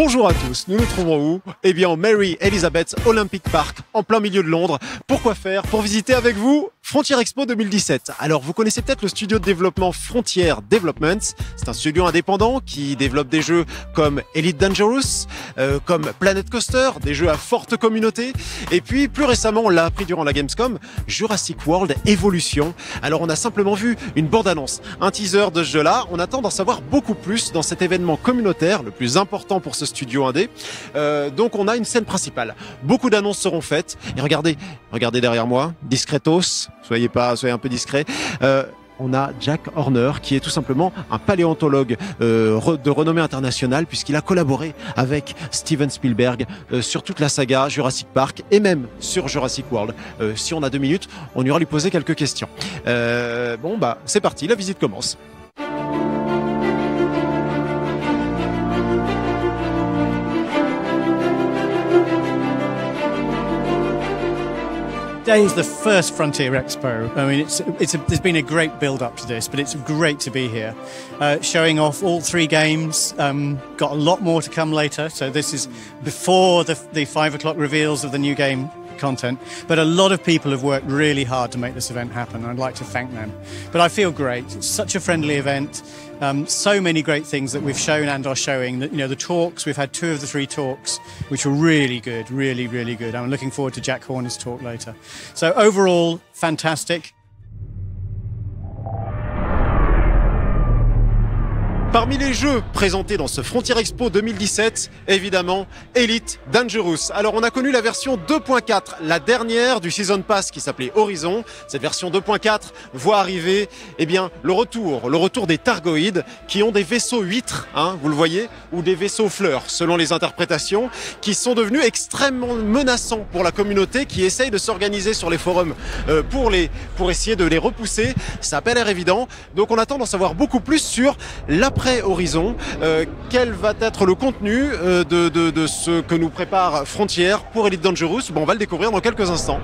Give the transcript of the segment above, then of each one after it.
Bonjour à tous, nous nous trouvons où? Eh bien, au Mary Elizabeth Olympic Park, en plein milieu de Londres. Pourquoi faire? Pour visiter avec vous Frontier Expo 2017. Alors, vous connaissez peut-être le studio de développement Frontier Developments. C'est un studio indépendant qui développe des jeux comme Elite Dangerous, comme Planet Coaster, des jeux à forte communauté. Et puis, plus récemment, on l'a appris durant la Gamescom, Jurassic World Evolution. Alors, on a simplement vu une bande-annonce, un teaser de ce jeu-là. On attend d'en savoir beaucoup plus dans cet événement communautaire, le plus important pour ce studio indé. Donc, on a une scène principale. Beaucoup d'annonces seront faites. Et regardez derrière moi, discretos. Soyez un peu discret. On a Jack Horner qui est tout simplement un paléontologue de renommée internationale puisqu'il a collaboré avec Steven Spielberg sur toute la saga Jurassic Park et même sur Jurassic World. Si on a 2 minutes, on ira lui poser quelques questions. C'est parti, la visite commence. Today is the first Frontier Expo. I mean, there's been a great build-up to this, but it's great to be here. Showing off all 3 games, got a lot more to come later, so this is before the 5 o'clock reveals of the new game content, but a lot of people have worked really hard to make this event happen, and I'd like to thank them. But I feel great. It's such a friendly event. So many great things that we've shown and are showing. That, you know, the talks, we've had 2 of the 3 talks, which were really good, really, really good. I'm looking forward to Jack Horner's talk later. So overall, fantastic. Parmi les jeux présentés dans ce Frontier Expo 2017, évidemment, Elite Dangerous. Alors, on a connu la version 2.4, la dernière du Season Pass qui s'appelait Horizon. Cette version 2.4 voit arriver, eh bien, le retour des Thargoïdes qui ont des vaisseaux huîtres, hein, vous le voyez, ou des vaisseaux fleurs, selon les interprétations, qui sont devenus extrêmement menaçants pour la communauté qui essaye de s'organiser sur les forums pour essayer de les repousser. Ça n'a pas l'air évident. Donc, on attend d'en savoir beaucoup plus sur l'après-Horizon. Quel va être le contenu de ce que nous prépare Frontier pour Elite Dangerous? On va le découvrir dans quelques instants.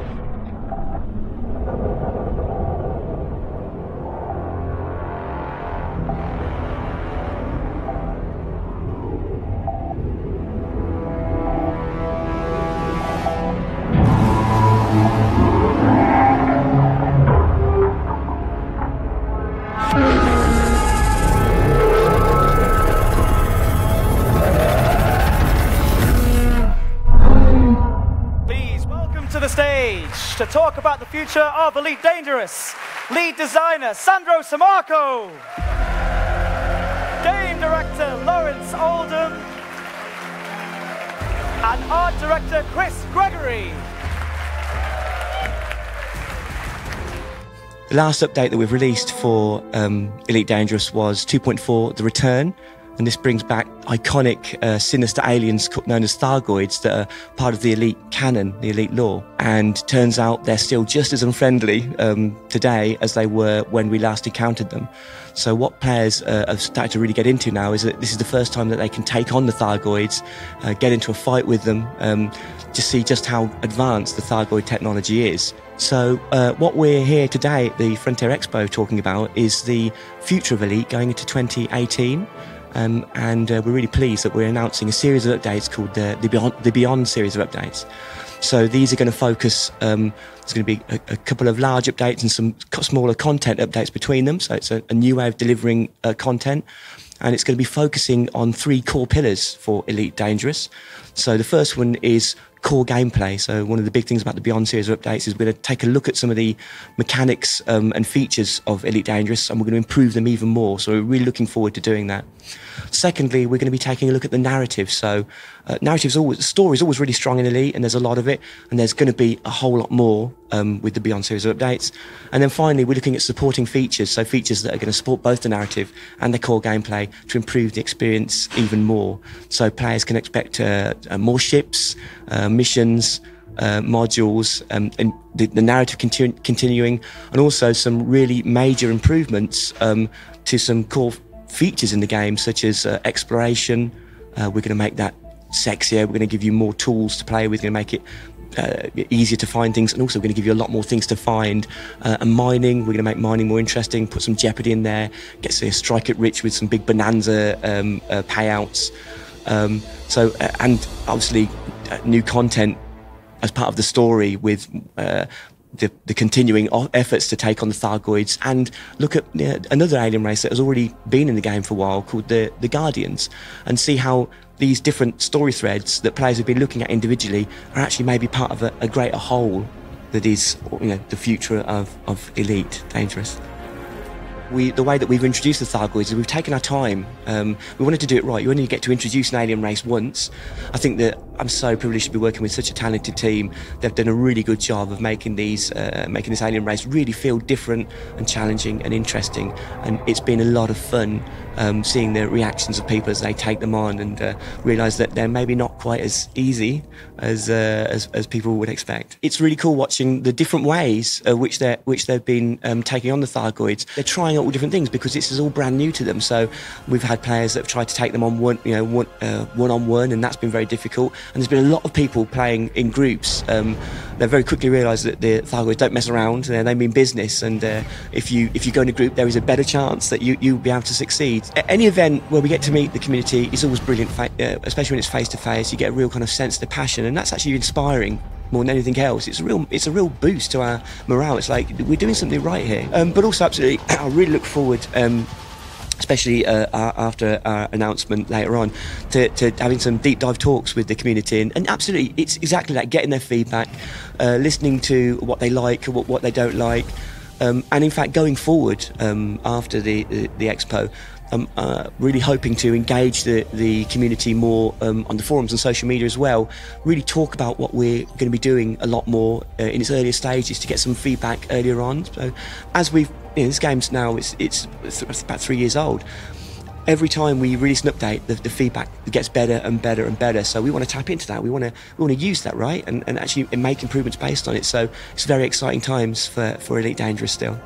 To talk about the future of Elite Dangerous, lead designer Sandro Samarco, game director Lawrence Oldham, and art director Chris Gregory. The last update that we've released for Elite Dangerous was 2.4, The Return. And this brings back iconic sinister aliens known as Thargoids that are part of the Elite canon, the Elite lore. And turns out they're still just as unfriendly today as they were when we last encountered them. So what players have started to really get into now is that this is the first time that they can take on the Thargoids, get into a fight with them, to see just how advanced the Thargoid technology is. So what we're here today at the Frontier Expo talking about is the future of Elite going into 2018. And we're really pleased that we're announcing a series of updates called the Beyond series of updates. So these are going to focus, there's going to be a couple of large updates and some smaller content updates between them. So it's a new way of delivering content. And it's going to be focusing on 3 core pillars for Elite Dangerous. So the first one is core gameplay. So one of the big things about the Beyond series of updates is we're going to take a look at some of the mechanics and features of Elite Dangerous, and we're going to improve them even more. So we're really looking forward to doing that. Secondly, we're going to be taking a look at the narrative. So story is always really strong in Elite, and there's a lot of it, and there's going to be a whole lot more with the Beyond series of updates. And then finally, we're looking at supporting features, so features that are going to support both the narrative and the core gameplay to improve the experience even more. So players can expect more ships, missions, modules, and the narrative continuing, and also some really major improvements to some core features in the game, such as exploration. We're going to make that sexier. We're going to give you more tools to play with. We're going to make it easier to find things, and also we're going to give you a lot more things to find. And mining, we're going to make mining more interesting, put some jeopardy in there, strike it rich with some big bonanza payouts. And obviously new content as part of the story with the continuing efforts to take on the Thargoids and look at another alien race that has already been in the game for a while called the Guardians, and see how these different story threads that players have been looking at individually are actually maybe part of a greater whole that is, the future of Elite Dangerous. The way that we've introduced the Thargoids is we've taken our time. We wanted to do it right. You only get to introduce an alien race once. I think that I'm so privileged to be working with such a talented team. They've done a really good job of making this alien race really feel different and challenging and interesting. And it's been a lot of fun seeing the reactions of people as they take them on and realise that they're maybe not quite as easy as people would expect. It's really cool watching the different ways which they've been taking on the Thargoids. They're trying out all different things because this is all brand new to them. So we've had players that have tried to take them on one-on-one, and that's been very difficult. And there's been a lot of people playing in groups. They very quickly realised that the Thargoids don't mess around. They mean business, and if you go in a group, there is a better chance that you'll be able to succeed. At any event where we get to meet the community is always brilliant, especially when it's face to face. You get a real kind of sense of the passion, and that's actually inspiring more than anything else. It's a real boost to our morale. It's like we're doing something right here. But also, absolutely, I really look forward, especially after our announcement later on, to having some deep dive talks with the community. And absolutely, it's exactly that, getting their feedback, listening to what they like, what they don't like. And in fact, going forward after the Expo, I'm really hoping to engage the community more on the forums and social media as well. Really talk about what we're going to be doing a lot more in its earlier stages to get some feedback earlier on. So, as we've, this game's now it's about 3 years old. Every time we release an update, the feedback gets better and better and better. So we want to tap into that. We want to use that, right, and actually make improvements based on it. So it's very exciting times for Elite Dangerous still.